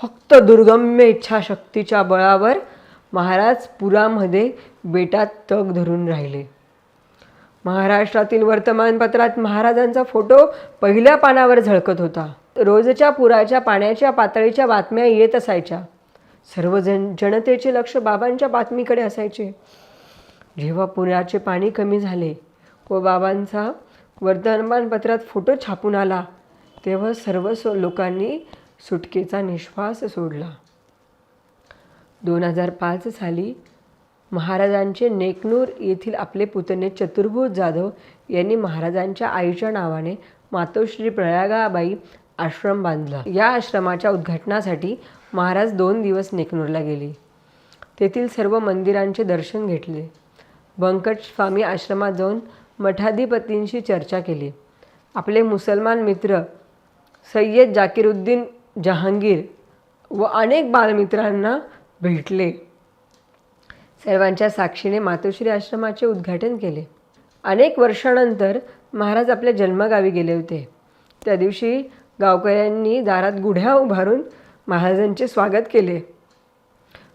फक्त दुर्गम्य इच्छाशक्तीच्या बळावर महाराज पुरामध्ये बेटात तग धरून राहिले. महाराष्ट्रातील वर्तमानपत्रात महाराजांचा फोटो पहिल्या पानावर झळकत होता. रोजच्या पुराच्या पाण्याच्या पातळीच्या बातम्या येत असायच्या. सर्व जनतेचे लक्ष बाबांच्या बातमीकडे असायचे. जेव्हा पुराचे पाणी कमी झाले व बाबांचा वर्तमानपत्रात फोटो छापून आला तेव्हा सर्व लोकांनी सुटकेचा निश्वास सोडला. 2005 साली महाराजांचे नेकनूर येथील आपले पुतणे चतुर्भुज जाधव यांनी महाराजांच्या आईच्या नावाने मातोश्री प्रयागाबाई आश्रम बांधला. या आश्रमाच्या उद्घाटनासाठी महाराज 2 दिवस नेकनूरला गेले. तेथील सर्व मंदिरांचे दर्शन घेतले. बंकट स्वामी आश्रमात जाऊन मठाधिपतींशी चर्चा केली. आपले मुसलमान मित्र सय्यद जाकिरुद्दीन जहांगीर व अनेक बालमित्रांना भेटले. सर्वांच्या साक्षीने मातोश्री आश्रमाचे उद्घाटन केले. अनेक वर्षानंतर महाराज आपल्या जन्मगावी गेले होते. त्या दिवशी गावकऱ्यांनी दारात गुढ्या उभारून महाराजांचे स्वागत केले.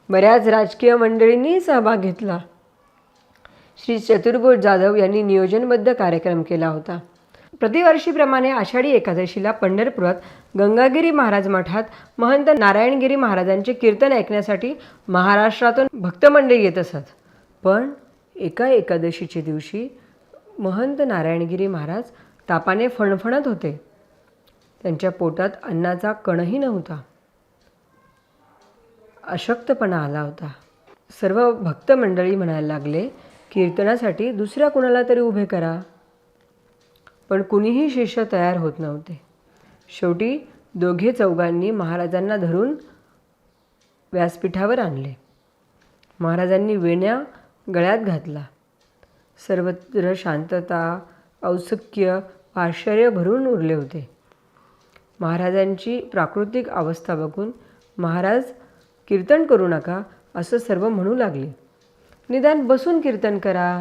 बऱ्याच राजकीय मंडळींनी सहभाग घेतला. श्री चतुर्भुज जाधव यांनी नियोजनबद्ध कार्यक्रम केला होता. प्रतिवर्षीप्रमाणे आषाढी एकादशीला पंढरपुरात गंगागिरी महाराज मठात महंत नारायणगिरी महाराजांचे कीर्तन ऐकण्यासाठी महाराष्ट्रातून भक्तमंडळी येत असत. पण एका एकादशीच्या दिवशी महंत नारायणगिरी महाराज तापाने फणफणत होते. त्यांच्या पोटात अन्नाचा कणही नव्हता. अशक्तपणा आला होता. सर्व भक्तमंडळी म्हणायला लागले, कीर्तनासाठी दुसऱ्या कुणाला तरी उभे करा. पण कुणीही शिष्य तयार होत नव्हते. शेवटी दोघे चौघांनी महाराजांना धरून व्यासपीठावर आणले. महाराजांनी वेण्या गळ्यात घातला. सर्वत्र शांतता, औत्सुक्य, आश्चर्य भरून उरले होते. महाराजांची प्राकृतिक अवस्था बघून महाराज कीर्तन करू नका असं सर्व म्हणू लागले. निदान बसून कीर्तन करा.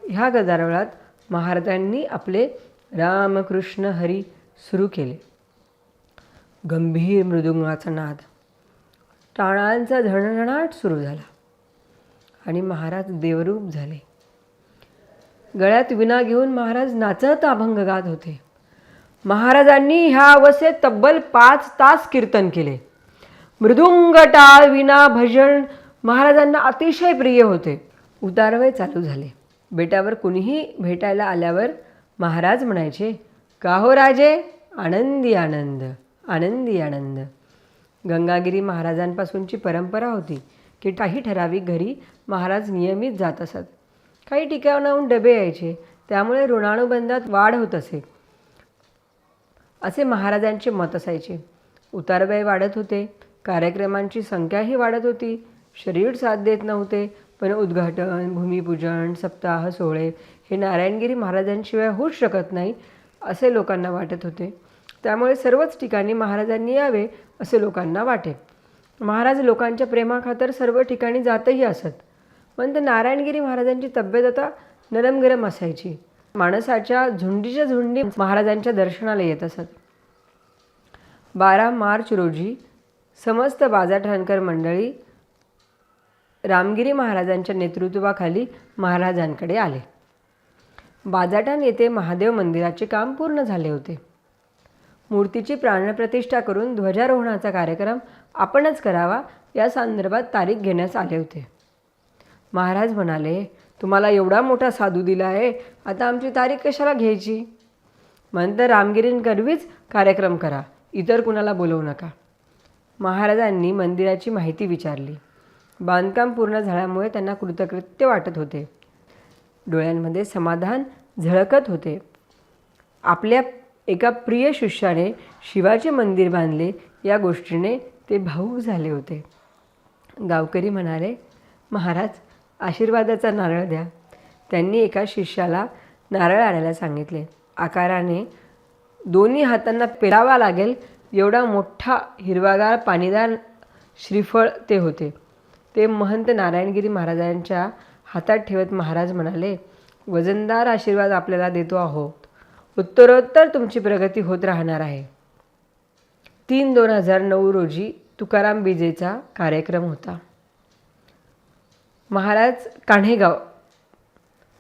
ह्या गदारोळात महाराजांनी आपले रामकृष्ण हरी सुरू केले. गंभीर मृदुंगाचा नाद, टाळांचा झणझणाट सुरू झाला आणि महाराज देवरूप झाले. गळ्यात विणा घेऊन महाराज नाचत अभंग गात होते. महाराजांनी ह्या अवस्थेत तब्बल 5 तास कीर्तन केले. मृदुंग, टाळ, विणा, भजन महाराजांना अतिशय प्रिय होते. उतारवय चालू झाले. बेटावर कुणीही भेटायला आल्यावर महाराज म्हणायचे, का हो राजे, आनंदी आनंद, आनंदी आनंद. गंगागिरी महाराजांपासूनची परंपरा होती की काही ठराविक घरी महाराज नियमित जात असत. काही ठिकाणाहून डबे यायचे, त्यामुळे ऋणानुबंधात वाढ होत असे महाराजांचे मत असायचे. उतारवय वाढत होते, कार्यक्रमांची संख्याही वाढत होती. शरीर साथ देत नव्हते, पण उद्घाटन, भूमिपूजन, सप्ताह सोहळे हे नारायणगिरी महाराजांशिवाय होऊच शकत नाही असे लोकांना वाटत होते. त्यामुळे सर्वच ठिकाणी महाराजांनी यावे असे लोकांना वाटे. महाराज लोकांच्या प्रेमाखातर सर्व ठिकाणी जातही असत. पण नारायणगिरी महाराजांची तब्येत आता नरम गरम असायची. माणसाच्या झुंडीच्या झुंडी महाराजांच्या दर्शनाला येत असत. 12 मार्च रोजी समस्त बाजारठाणकर मंडळी रामगिरी महाराजांच्या नेतृत्वाखाली महाराजांकडे आले. बाजाटान येथे महादेव मंदिराचे काम पूर्ण झाले होते. मूर्तीची प्राणप्रतिष्ठा करून ध्वजारोहणाचा कार्यक्रम आपणच करावा या संदर्भात तारीख घेण्यास आले होते. महाराज म्हणाले, तुम्हाला एवढा मोठा साधू दिला आहे, आता आमची तारीख कशाला घ्यायची? नंतर रामगिरींकरवीच कार्यक्रम करा, इतर कुणाला बोलवू नका. महाराजांनी मंदिराची माहिती विचारली. बांधकाम पूर्ण झाल्यामुळे त्यांना कृतकृत्य वाटत होते. डोळ्यांमध्ये समाधान झळकत होते. आपल्या एका प्रिय शिष्याने शिवाचे मंदिर बांधले या गोष्टीने ते भावूक झाले होते. गावकरी म्हणाले, महाराज आशीर्वादाचा नारळ द्या. त्यांनी एका शिष्याला नारळ आणायला सांगितले. आकाराने दोन्ही हातांना पेरावा लागेल एवढा मोठा हिरवागार पाणीदार श्रीफळ ते होते. ते महंत नारायणगिरी महाराजांच्या हातात ठेवत महाराज म्हणाले, वजनदार आशीर्वाद आपल्याला देतो आहोत. उत्तरोत्तर तुमची प्रगती होत राहणार आहे. 3/2009 रोजी तुकाराम बीजेचा कार्यक्रम होता. महाराज कान्हेगाव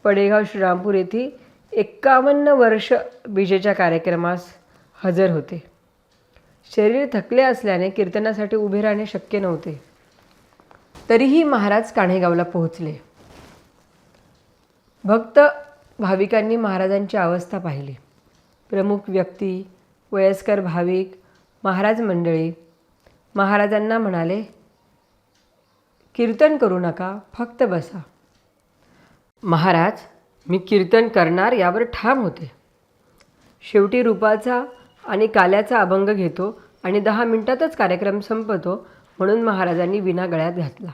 पडेगाव श्रीरामपूर येथे 51 वर्ष बीजेच्या कार्यक्रमास हजर होते. शरीर थकले असल्याने कीर्तनासाठी उभे राहणे शक्य नव्हते. तरीही महाराज कान्हेगावला पोहोचले. भक्त भाविकांनी महाराजांची अवस्था पाहिली. प्रमुख व्यक्ती, वयस्कर भाविक, महाराज मंडळी महाराजांना म्हणाले, कीर्तन करू नका, फक्त बसा. महाराज, मी कीर्तन करणार यावर ठाम होते. शेवटी रूपाचा आणि काल्याचा अभंग घेतो आणि 10 मिनिटातच कार्यक्रम संपतो म्हणून महाराजांनी विणा गळ्यात घातला.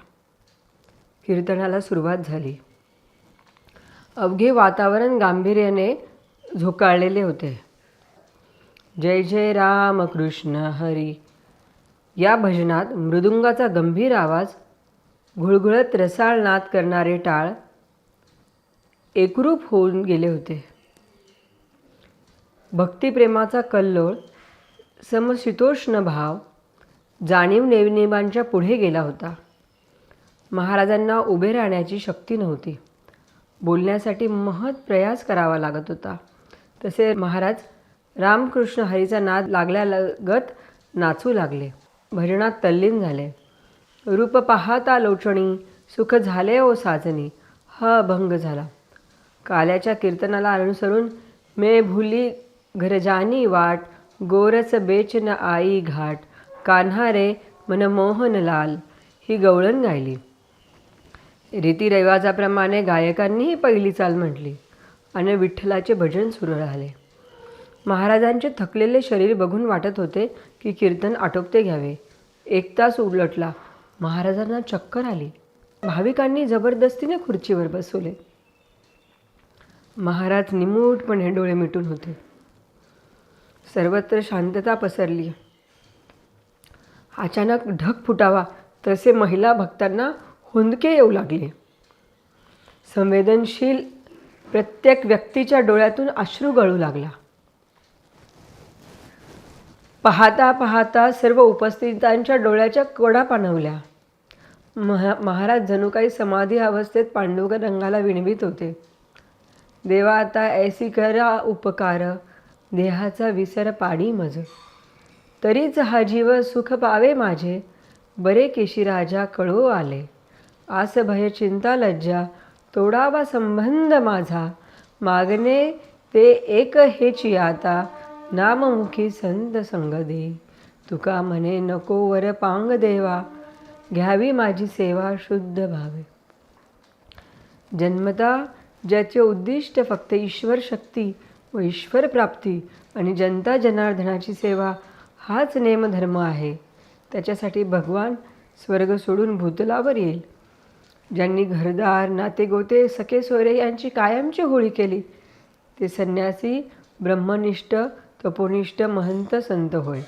कीर्तनाला सुरुवात झाली. अवघे वातावरण गांभीर्याने झोकाळलेले होते. जय जय राम कृष्ण हरी या भजनात मृदुंगाचा गंभीर आवाज, घुळघुळत रसाळ नाद करणारे टाळ एकरूप होऊन गेले होते. भक्तिप्रेमाचा कल्लोळ, समशीतोष्ण भाव जाणीव नेमनेमांच्या पुढे गेला होता. महाराजांना उभे राहण्याची शक्ती नव्हती. बोलण्यासाठी महत् प्रयास करावा लागत होता. तसे महाराज रामकृष्ण हरीचा नाद लागल्यालगत नाचू लागले. भजनात तल्लीन झाले. रूप पाहता लोचणी, सुख झाले ओ साजनी हा अभंग झाला. काल्याच्या कीर्तनाला अनुसरून मे भुली घर जानी वाट, गोरस बेचन आई घाट, कान्हा रे मन मोहन लाल ही गवळण गायली. रीतिरिवाजाप्रमाणे गायकांनीही पहिली चाल म्हटली आणि विठ्ठलाचे भजन सुरू राहिले. महाराजांचे थकलेले शरीर बघून वाटत होते की कीर्तन आटोपते घ्यावे. 1 तास उलटला. महाराजांना चक्कर आली. भाविकांनी जबरदस्तीने खुर्चीवर बसवले. महाराज निमूटपणे डोळे मिटून होते. सर्वत्र शांतता पसरली. अचानक ढग फुटावा तसे महिला भक्तांना हुंदके येऊ लागले. संवेदनशील प्रत्येक व्यक्तीच्या डोळ्यातून अश्रू गळू लागला. पाहता पाहता सर्व उपस्थितांच्या डोळ्याच्या कोडा पाणवल्या. महाराज जणू काही समाधी अवस्थेत पांडुरंगाला विणवीत होते. देवा आता ऐसी करा उपकार, देहाचा विसर पाडी मज, तरीच हा जीव सुख पावे माझे, बरे केशीराजा कळो आले, आस भय चिंता लज्जा तोडावा संबंध माझा, मागणे ते एक हेची आता, नाममुखी संत संग दे, तुका म्हणे नको वर पांग देवा, घ्यावी माझी सेवा शुद्ध भावे. जन्मता ज्याचे उद्दिष्ट फक्त ईश्वर शक्ती व ईश्वर प्राप्ती आणि जनता जनार्दनाची सेवा हाच नेमधर्म आहे, त्याच्यासाठी भगवान स्वर्ग सोडून भूतलावर येईल. ज्यांनी घरदार नातेगोते सखे सोयरे यांची कायमची होळी केली ते संन्यासी ब्रह्मनिष्ठ तपोनिष्ठ महंत संत होय.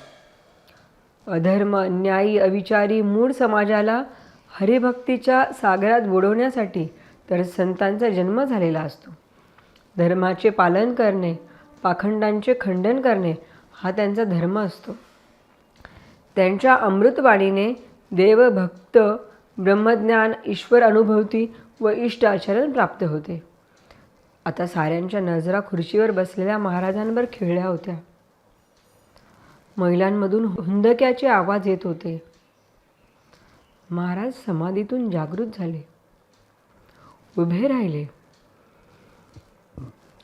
अधर्म अन्यायी अविचारी मूढ समाजाला हरिभक्तीच्या सागरात बुडवण्यासाठी तर संतांचा जन्म झालेला असतो. धर्माचे पालन करणे, पाखंडांचे खंडन करणे हा त्यांचा धर्म असतो. त्यांच्या अमृतवाणीने देवभक्त ब्रह्मज्ञान ईश्वर अनुभूती व इष्ट आचरण प्राप्त होते. आता साऱ्यांच्या नजरा खुर्चीवर बसलेल्या महाराजांवर खिळल्या होत्या. महिलांमधून हुंदक्याचे आवाज येत होते. महाराज समाधीतून जागृत झाले. उभे राहिले.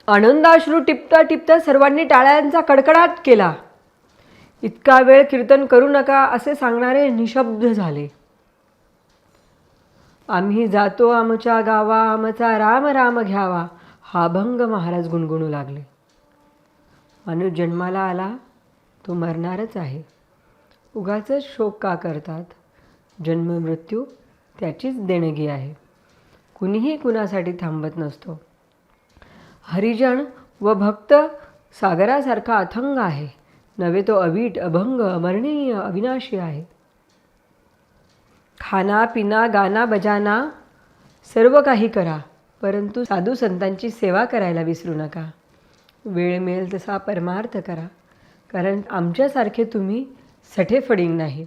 आनंदाश्रू टिपता टिपता सर्वांनी टाळ्यांचा कडकडाट केला. इतका वेळ कीर्तन करू नका असे सांगणारे निशब्द झाले. आम्ही जातो आमच्या गावा, आमचा राम राम घ्यावा हा अभंग महाराज गुणगुणू लागले. माणूस जन्माला आला तो मरणारच आहे. उगाचच शोक का करतात? जन्म मृत्यू त्याचीच देणगी आहे. कुणीही कुणासाठी थांबत नसतो. हरिजन व भक्त सागरासारखा अथंग आहे, नव्हे तो अवीट अभंग अमरणीय अविनाशी आहे. खाना पिना गाना बजाना सर्व काही करा, परंतु साधू संतांची सेवा करायला विसरू नका. वेळ मिळेल तसा परमार्थ करा, कारण आमच्यासारखे तुम्ही सठे फडिंग नाही.